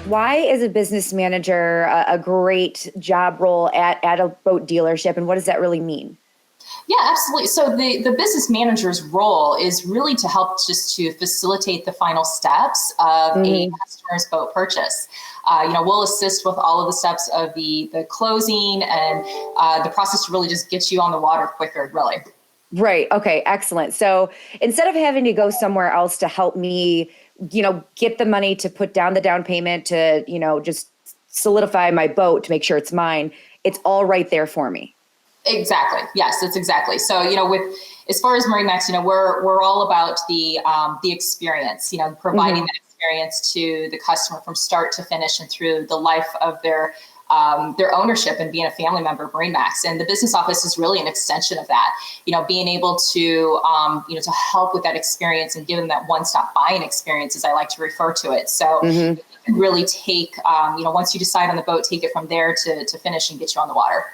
Why is a business manager a great job role at a boat dealership, and what does that really mean? Yeah, absolutely. So the business manager's role is really to help just to facilitate the final steps of a Hmm. customer's boat purchase. We'll assist with all of the steps of the closing and the process to really just get you on the water quicker, really. Right. Okay. Excellent. So instead of having to go somewhere else to help me, get the money to put down the down payment to, just solidify my boat to make sure it's mine, it's all right there for me. Exactly. Yes, that's exactly. So, with as far as MarineMax, we're all about the experience, providing Hmm. that experience to the customer from start to finish and through the life of their ownership and being a family member of MarineMax. And the business office is really an extension of that, being able to, to help with that experience and give them that one-stop buying experience, as I like to refer to it. So Hmm. you can really take, once you decide on the boat, take it from there to finish and get you on the water.